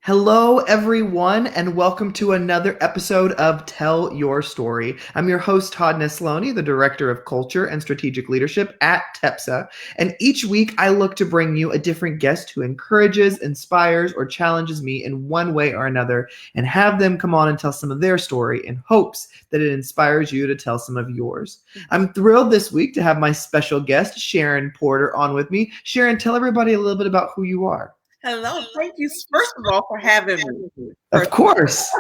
Hello, everyone, and welcome to another episode of Tell Your Story. I'm your host, Todd Nesloni, the Director of Culture and Strategic Leadership at TEPSA. And each week, I look to bring you a different guest who encourages, inspires, or challenges me in one way or another, and have them come on and tell some of their story in hopes that it inspires you to tell some of yours. I'm thrilled this week to have my special guest, Sharon Porter, on with me. Sharon, tell everybody a little bit about who you are. Hello, thank you first of all for having me. Of course.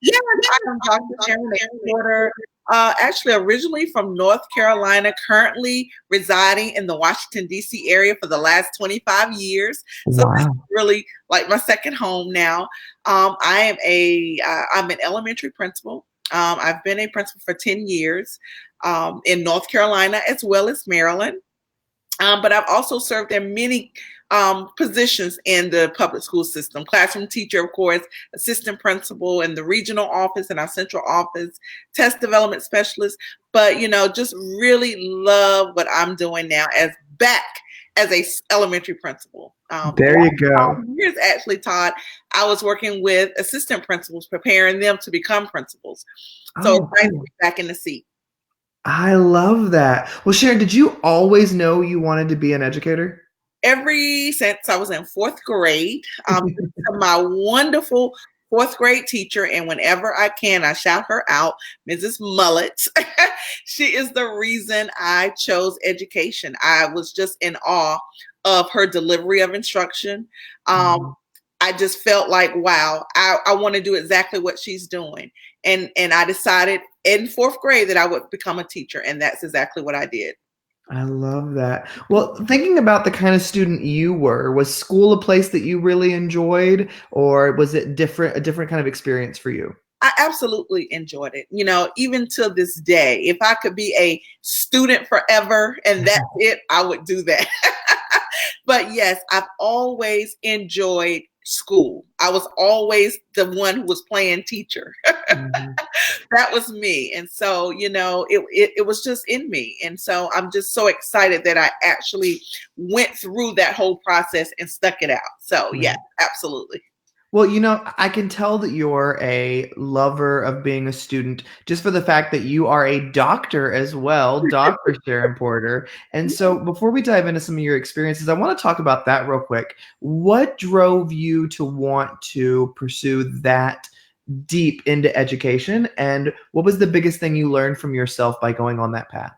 Yes, I'm Dr. Sharon Porter, actually originally from North Carolina, currently residing in the Washington, D.C. area for the last 25 years. So Wow. this is really like my second home now. I'm an elementary principal. I've been a principal for 10 years in North Carolina as well as Maryland. But I've also served in many positions in the public school system: classroom teacher, of course, assistant principal in the regional office and our central office, test development specialist. But, just really love what I'm doing now as a elementary principal. There you go. Years actually, Todd, I was working with assistant principals, preparing them to become principals. So it's nice to be back in the seat. I love that. Well, Sharon, did you always know you wanted to be an educator? Since I was in fourth grade, my wonderful fourth grade teacher, and whenever I can, I shout her out, Mrs. Mullet. She is the reason I chose education. I was just in awe of her delivery of instruction. I just felt like, wow, I want to do exactly what she's doing. And I decided in fourth grade that I would become a teacher, and that's exactly what I did. I love that. Well, thinking about the kind of student you were, was school a place that you really enjoyed, or was it a different kind of experience for you? I absolutely enjoyed it. Even to this day, if I could be a student forever and that's it, I would do that. But yes, I've always enjoyed school. I was always the one who was playing teacher. Mm-hmm. That was me. And so, it was just in me. And so I'm just so excited that I actually went through that whole process and stuck it out. So yeah, absolutely. Well, I can tell that you're a lover of being a student just for the fact that you are a doctor as well, Dr. Sharon Porter. And so before we dive into some of your experiences, I want to talk about that real quick. What drove you to want to pursue that deep into education? And what was the biggest thing you learned from yourself by going on that path?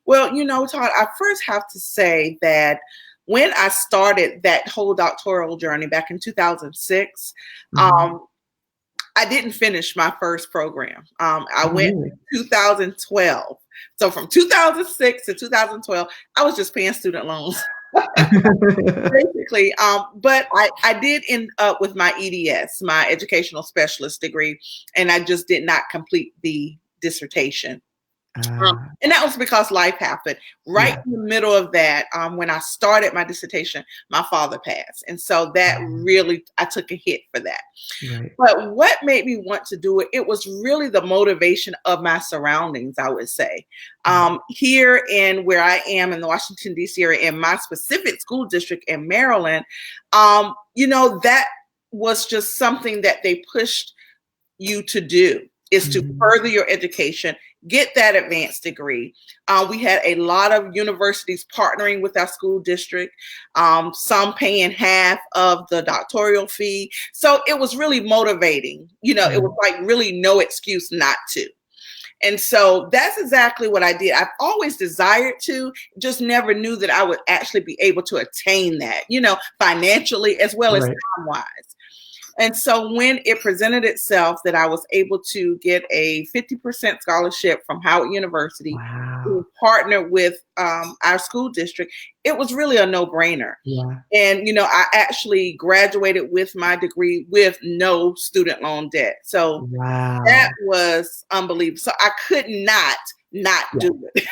Well, Todd, I first have to say that when I started that whole doctoral journey back in 2006, I didn't finish my first program. I went in 2012. So from 2006 to 2012, I was just paying student loans. Basically, but I did end up with my EDS, my educational specialist degree, and I just did not complete the dissertation. And that was because life happened. Right in the middle of that, when I started my dissertation, my father passed. And so that really, I took a hit for that. Right. But what made me want to do it was really the motivation of my surroundings, I would say. Here in where I am in the Washington, D.C. area, in my specific school district in Maryland, that was just something that they pushed you to do, is to further your education, get that advanced degree. We had a lot of universities partnering with our school district, some paying half of the doctoral fee. So it was really motivating. It was like really no excuse not to. And so that's exactly what I did. I've always desired to, just never knew that I would actually be able to attain that, financially as well as time-wise. And so when it presented itself that I was able to get a 50% scholarship from Howard University to partner with our school district, it was really a no-brainer. Yeah. And, I actually graduated with my degree with no student loan debt. So that was unbelievable. So I could not do it.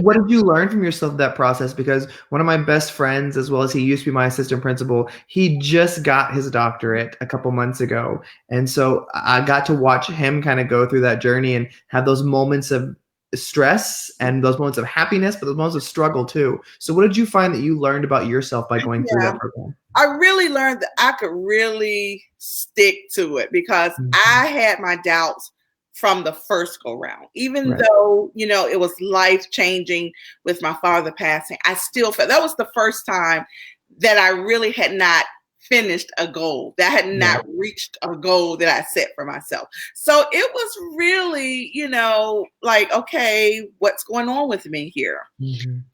What did you learn from yourself that process? Because one of my best friends, as well as he used to be my assistant principal, he just got his doctorate a couple months ago. And so I got to watch him kind of go through that journey and have those moments of stress and those moments of happiness, but those moments of struggle too. So what did you find that you learned about yourself by going through that program? I really learned that I could really stick to it because I had my doubts from the first go round. Even though, it was life changing with my father passing, I still felt that was the first time that I really had not finished a goal, that had not reached a goal that I set for myself. So it was really, like, okay, what's going on with me here?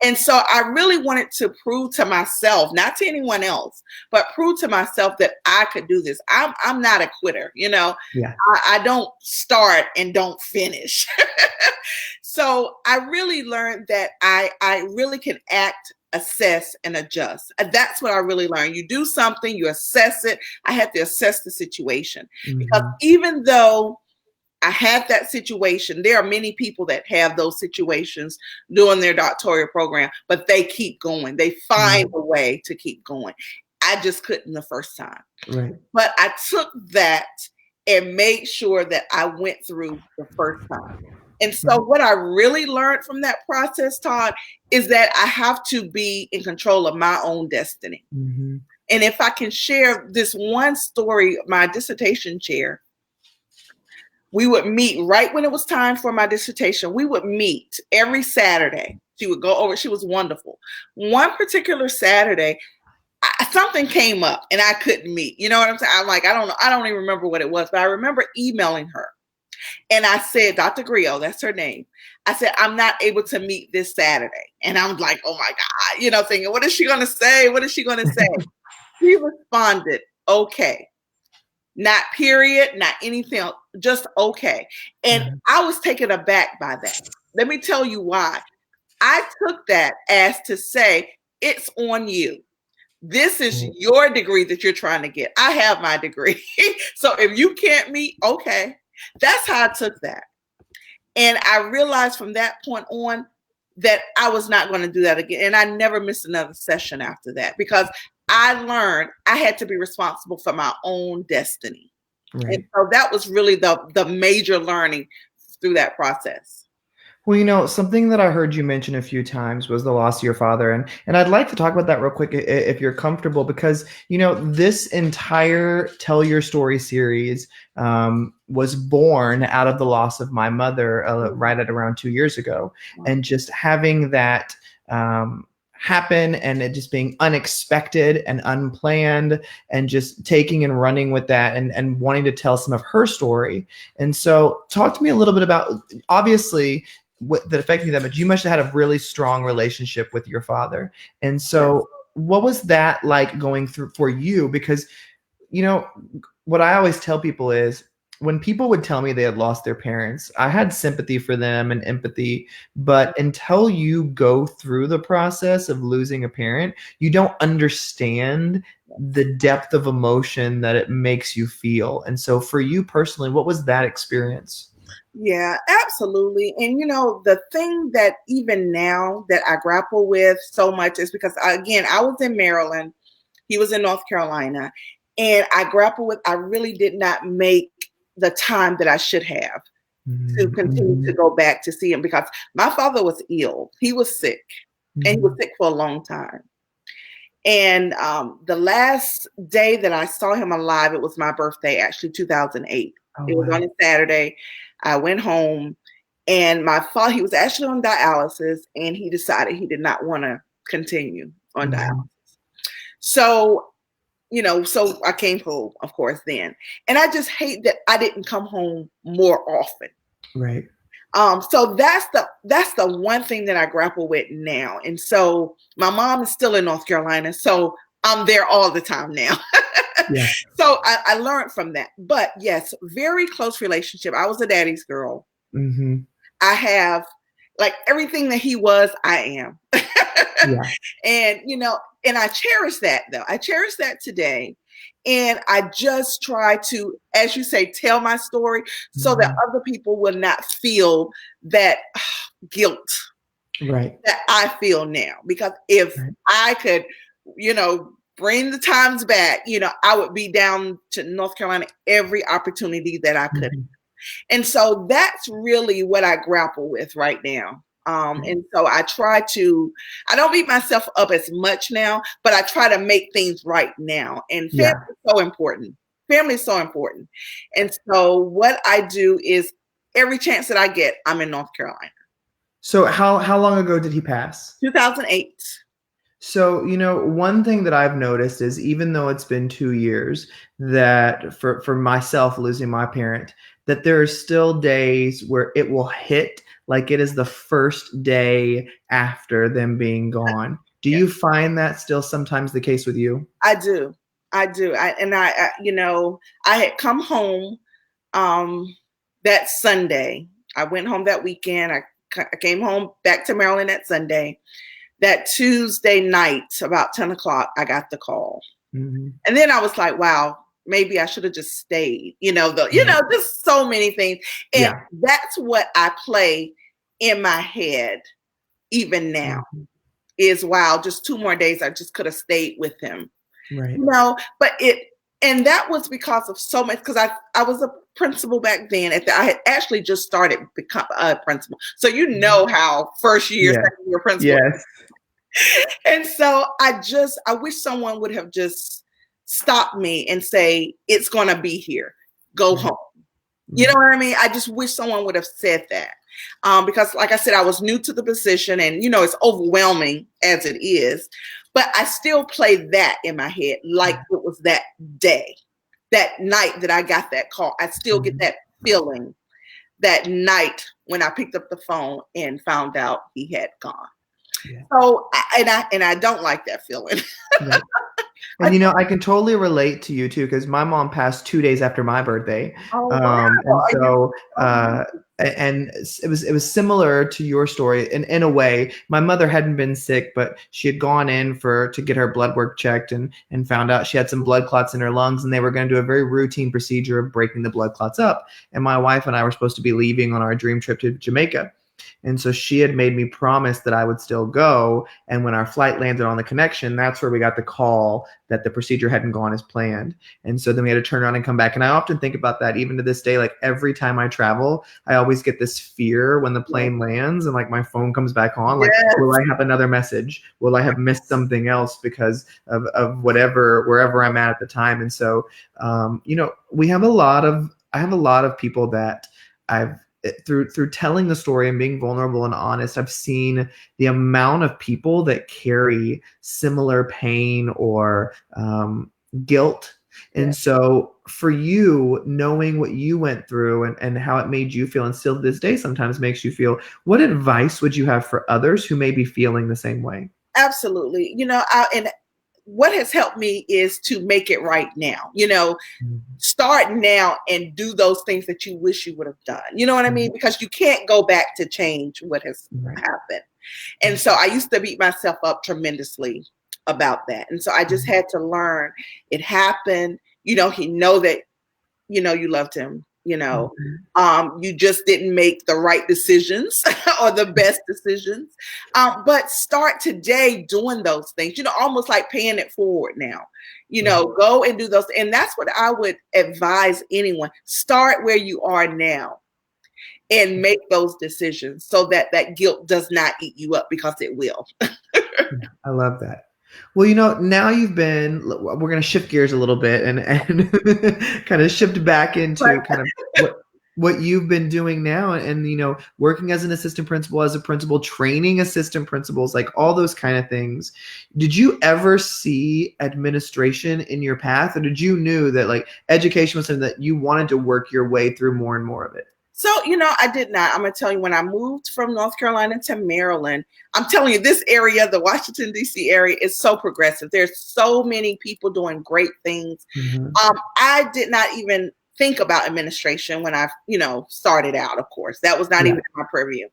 And so I really wanted to prove to myself, not to anyone else, but prove to myself that I could do this. I'm not a quitter, I don't start and don't finish. So I really learned that I really can act, assess, and adjust. That's what I really learned. You do something, you assess it. I had to assess the situation because even though I had that situation, there are many people that have those situations doing their doctoral program, but they keep going. They find a way to keep going. I just couldn't the first time. But I took that and made sure that I went through the first time. And so what I really learned from that process, Todd, is that I have to be in control of my own destiny. And if I can share this one story, my dissertation chair, we would meet right when it was time for my dissertation. We would meet every Saturday. She would go over. She was wonderful. One particular Saturday, something came up and I couldn't meet. You know what I'm saying? I'm like, I don't know. I don't even remember what it was, but I remember emailing her. And I said, Dr. Griot, that's her name. I said, I'm not able to meet this Saturday. And I'm like, oh my God, thinking, what is she going to say? What is she going to say? She responded, okay. Not period, not anything else, just okay. And I was taken aback by that. Let me tell you why. I took that as to say, it's on you. This is your degree that you're trying to get. I have my degree. So if you can't meet, okay. That's how I took that. And I realized from that point on that I was not going to do that again. And I never missed another session after that because I learned I had to be responsible for my own destiny. And so that was really the major learning through that process. Well, something that I heard you mention a few times was the loss of your father. And I'd like to talk about that real quick if you're comfortable, because, this entire Tell Your Story series was born out of the loss of my mother right at around 2 years ago. And just having that happen and it just being unexpected and unplanned and just taking and running with that and wanting to tell some of her story. And so talk to me a little bit about, obviously, that affected that, but you must have had a really strong relationship with your father. And so what was that like going through for you? Because, what I always tell people is when people would tell me they had lost their parents, I had sympathy for them and empathy, but until you go through the process of losing a parent, you don't understand the depth of emotion that it makes you feel. And so for you personally, what was that experience? Yeah, absolutely. And the thing that even now that I grapple with so much is because I was in Maryland, he was in North Carolina, and I really did not make the time that I should have to continue to go back to see him because my father was ill. He was sick, and he was sick for a long time. And the last day that I saw him alive, it was my birthday, actually 2008. It was on a Saturday. I went home, and my father, he was actually on dialysis, and he decided he did not want to continue on dialysis. So, so I came home, of course, then. And I just hate that I didn't come home more often. Right. So that's the one thing that I grapple with now. And so my mom is still in North Carolina, so I'm there all the time now. Yeah. So I learned from that. But yes, very close relationship. I was a daddy's girl. I have like everything that he was, I am. Yeah. And, and I cherish that though. I cherish that today. And I just try to, as you say, tell my story so that other people will not feel that guilt that I feel now. Because if I could, bring the times back, I would be down to North Carolina every opportunity that I could. And so that's really what I grapple with right now. And so I don't beat myself up as much now, but I try to make things right now. And family is so important. Family is so important. And so what I do is every chance that I get, I'm in North Carolina. So how long ago did he pass? 2008. So, one thing that I've noticed is even though it's been 2 years, that for myself losing my parent, that there are still days where it will hit like it is the first day after them being gone. Do you find that still sometimes the case with you? I do. I had come home that Sunday. I went home that weekend. I came home back to Maryland that Sunday. That Tuesday night, about 10 o'clock, I got the call. Mm-hmm. And then I was like, wow, maybe I should have just stayed, just so many things. And that's what I play in my head even now is, wow, just 2 more days. I just could have stayed with him. Right. And that was because of so much, because I was a principal back then. I had actually just started become a principal. So how first year, second year principal. Yes. And so I wish someone would have just stopped me and say, it's going to be here. Go home. You know what I mean? I just wish someone would have said that. Because like I said, I was new to the position and, it's overwhelming as it is, but I still play that in my head like it was that day, that night that I got that call. I still get that feeling that night when I picked up the phone and found out he had gone. Yeah. So, I don't like that feeling. Right. And I can totally relate to you too, because my mom passed 2 days after my birthday. Oh, wow. And so, and it was similar to your story in a way. My mother hadn't been sick, but she had gone in to get her blood work checked and found out she had some blood clots in her lungs, and they were going to do a very routine procedure of breaking the blood clots up. And my wife and I were supposed to be leaving on our dream trip to Jamaica. And so she had made me promise that I would still go. And when our flight landed on the connection, that's where we got the call that the procedure hadn't gone as planned. And so then we had to turn around and come back. And I often think about that even to this day. Like every time I travel, I always get this fear when the plane lands and like my phone comes back on. Like, will I have another message? Will I have missed something else because of wherever I'm at the time? And so, I have a lot of people that through telling the story and being vulnerable and honest, I've seen the amount of people that carry similar pain or guilt. And so for you, knowing what you went through and how it made you feel, and still to this day sometimes makes you feel, what advice would you have for others who may be feeling the same way? Absolutely. And what has helped me is to make it right now, start now and do those things that you wish you would have done. You know what I mean? Because you can't go back to change what has happened. And so I used to beat myself up tremendously about that. And so I just had to learn it happened. He know that, you loved him. You just didn't make the right decisions or the best decisions. But start today doing those things, almost like paying it forward now, go and do those. And that's what I would advise anyone. Start where you are now and make those decisions so that that guilt does not eat you up, because it will. I love that. Well, now we're going to shift gears a little bit and kind of shift back into kind of what you've been doing now and, working as an assistant principal, as a principal, training assistant principals, like all those kind of things. Did you ever see administration in your path, or did you knew that like education was something that you wanted to work your way through more and more of it? So, I did not. I'm going to tell you, when I moved from North Carolina to Maryland, I'm telling you, this area, the Washington, D.C. area, is so progressive. There's so many people doing great things. Mm-hmm. I did not even think about administration when I, started out, of course. That was not even my purview.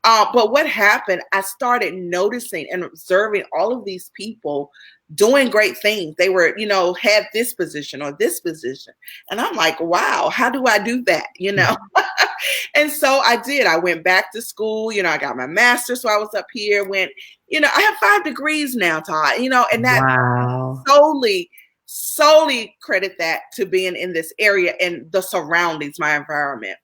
But what happened, I started noticing and observing all of these people doing great things. They were, had this position or this position. And I'm like, wow, how do I do that? And so I did. I went back to school, I got my master's. So I was up here, I have 5 degrees now, Todd, and that solely credit that to being in this area and the surroundings, my environment.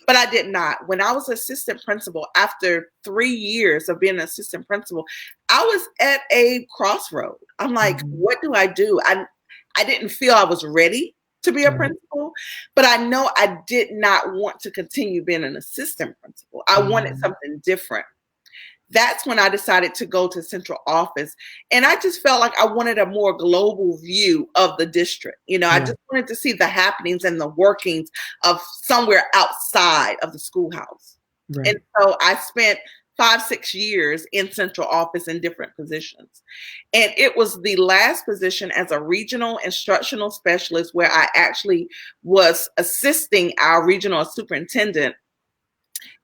But I did not. When I was assistant principal, after 3 years of being an assistant principal, I was at a crossroad. I'm like, what do I do? I didn't feel I was ready to be a principal, but I know I did not want to continue being an assistant principal. I wanted something different. That's when I decided to go to central office. And I just felt like I wanted a more global view of the district. I just wanted to see the happenings and the workings of somewhere outside of the schoolhouse. Right. And so I spent 5-6 years in central office in different positions. And it was the last position as a regional instructional specialist where I actually was assisting our regional superintendent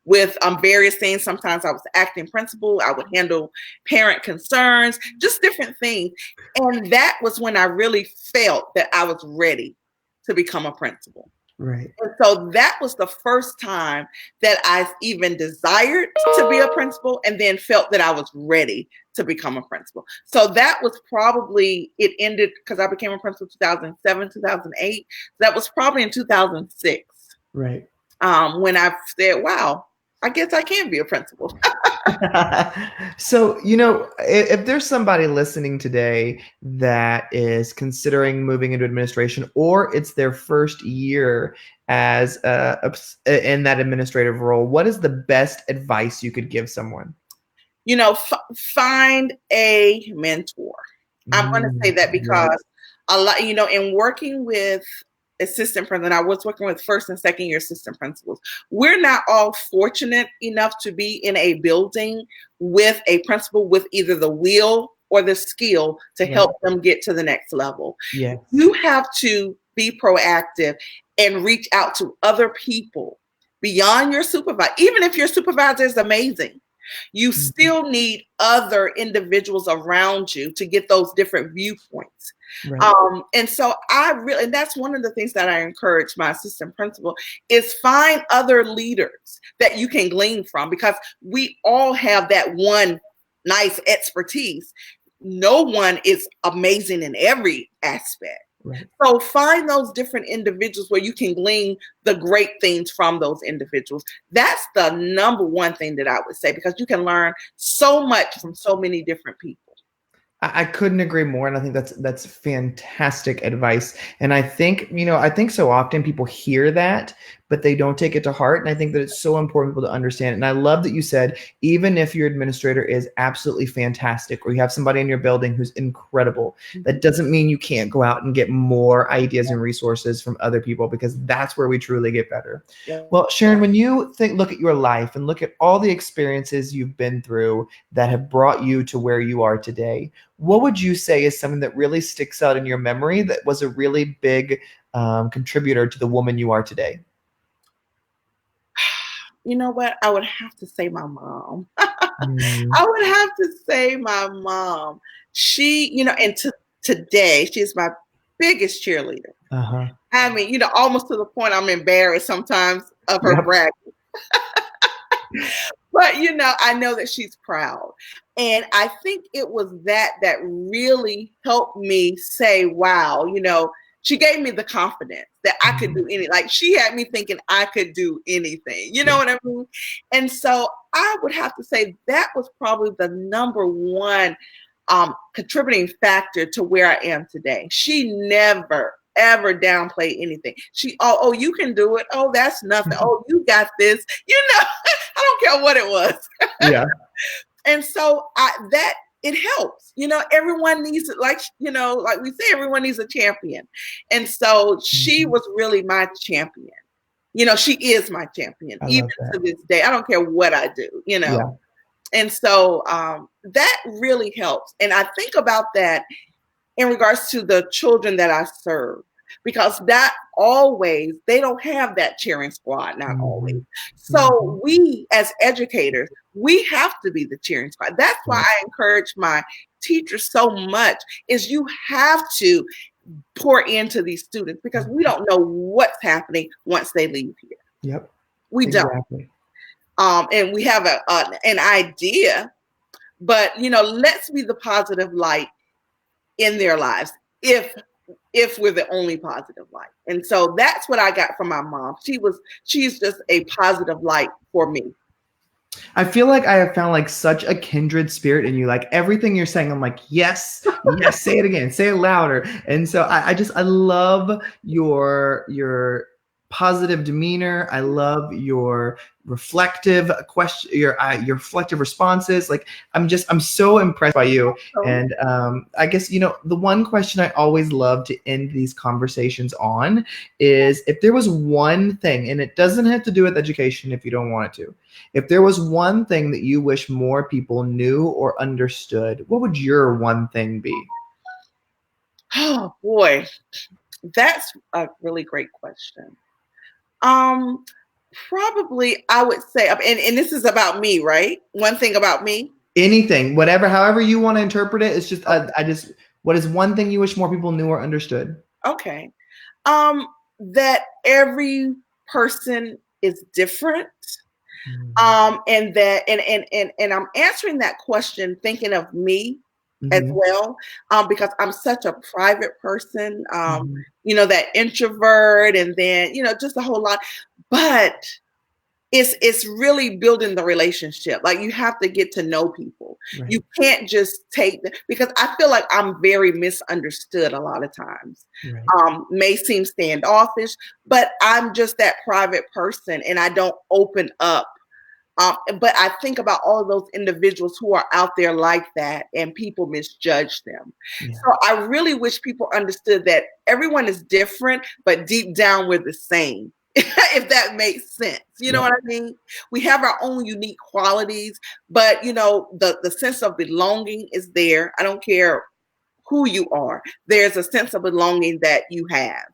with various things. Sometimes I was acting principal. I would handle parent concerns, just different things. And that was when I really felt that I was ready to become a principal. Right. And so that was the first time that I even desired to be a principal and then felt that I was ready to become a principal. So that was probably, it ended because I became a principal in 2007, 2008. That was probably in 2006. Right. When I said, wow, I guess I can be a principal. So, if there's somebody listening today that is considering moving into administration, or it's their first year as in that administrative role, what is the best advice you could give someone? Find a mentor. I'm going to say that because a lot, in working with assistant principal, I was working with first and second year assistant principals. We're not all fortunate enough to be in a building with a principal with either the will or the skill to help them get to the next level. Yes. You have to be proactive and reach out to other people beyond your supervisor. Even if your supervisor is amazing, you still need other individuals around you to get those different viewpoints. Right. And so and that's one of the things that I encourage my assistant principal is find other leaders that you can glean from, because we all have that one nice expertise. No one is amazing in every aspect. Right. So find those different individuals where you can glean the great things from those individuals. That's the number one thing that I would say, because you can learn so much from so many different people. I couldn't agree more, and I think that's fantastic advice. And I think so often people hear that, but they don't take it to heart. And I think that it's so important for people to understand it. And I love that you said, even if your administrator is absolutely fantastic, or you have somebody in your building who's incredible, that doesn't mean you can't go out and get more ideas and resources from other people, because that's where we truly get better. Yeah. Well, Sharon, when you look at your life and look at all the experiences you've been through that have brought you to where you are today, what would you say is something that really sticks out in your memory that was a really big contributor to the woman you are today? You know what? I would have to say my mom. I would have to say my mom. She, and today, she's my biggest cheerleader. Uh-huh. I mean, almost to the point I'm embarrassed sometimes of her bragging. But, I know that she's proud. And I think it was that really helped me say, wow, she gave me the confidence that I could do anything. Like, she had me thinking I could do anything. You know what I mean? And so I would have to say that was probably the number one contributing factor to where I am today. She never, ever downplay anything. She, oh, you can do it. Oh, that's nothing. Oh, you got this. I don't care what it was. Yeah. And so it helps. Everyone needs it. Like we say, everyone needs a champion. And so she was really my champion. She is my champion, even to this day. I don't care what I do, Yeah. And so that really helps. And I think about that in regards to the children that I serve, because that always, they don't have that cheering squad, not always. So we as educators, we have to be the cheering squad. That's why I encourage my teachers so much, is you have to pour into these students, because we don't know what's happening once they leave here. Yep. We don't. And we have an idea, but let's be the positive light in their lives. If if we're the only positive light. And so that's what I got from my mom. She's just a positive light for me. I feel like I have found like such a kindred spirit in you. Like everything you're saying, I'm like, yes, yes, say it again, say it louder. And so I love your positive demeanor. I love your reflective question, your reflective responses. Like I'm so impressed by you. And I guess the one question I always love to end these conversations on is, if there was one thing, and it doesn't have to do with education if you don't want it to, if there was one thing that you wish more people knew or understood, what would your one thing be? Oh boy, that's a really great question. Probably I would say, and this is about me, right? One thing about me. Anything, whatever, however you want to interpret it. It's just, what is one thing you wish more people knew or understood? Okay. That every person is different. And that, and I'm answering that question thinking of me as well, because I'm such a private person, that introvert, and then, just a whole lot, but it's really building the relationship. Like you have to get to know people. Right. You can't just because I feel like I'm very misunderstood a lot of times. Right. May seem standoffish, but I'm just that private person and I don't open up. But I think about all of those individuals who are out there like that and people misjudge them. Yeah. So I really wish people understood that everyone is different, but deep down we're the same. If that makes sense. You know what I mean? We have our own unique qualities, but the sense of belonging is there. I don't care who you are. There's a sense of belonging that you have.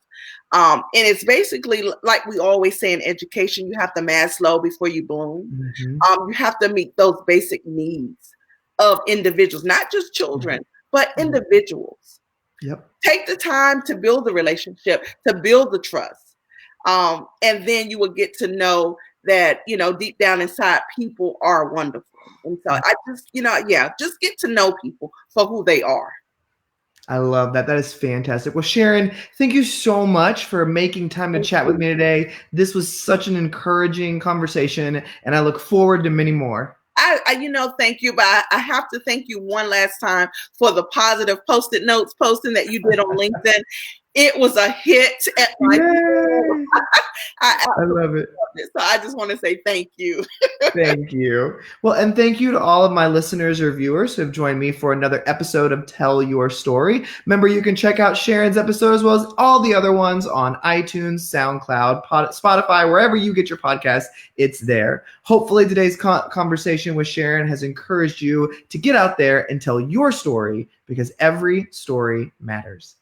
And it's basically like we always say in education, you have to Maslow before you bloom. You have to meet those basic needs of individuals, not just children, but individuals. Yep. Take the time to build the relationship, to build the trust. And then you will get to know that, deep down inside, people are wonderful. And so I just, just get to know people for who they are. I love that. That is fantastic. Well, Sharon, thank you so much for making time to chat with me today. This was such an encouraging conversation, and I look forward to many more. Thank you, but I have to thank you one last time for the positive Post-it notes posting that you did on LinkedIn. It was a hit at my I love it. So I just want to say thank you. Thank you. Well, and thank you to all of my listeners or viewers who have joined me for another episode of Tell Your Story. Remember, you can check out Sharon's episode as well as all the other ones on iTunes, SoundCloud, Spotify, wherever you get your podcasts, it's there. Hopefully today's conversation with Sharon has encouraged you to get out there and tell your story, because every story matters.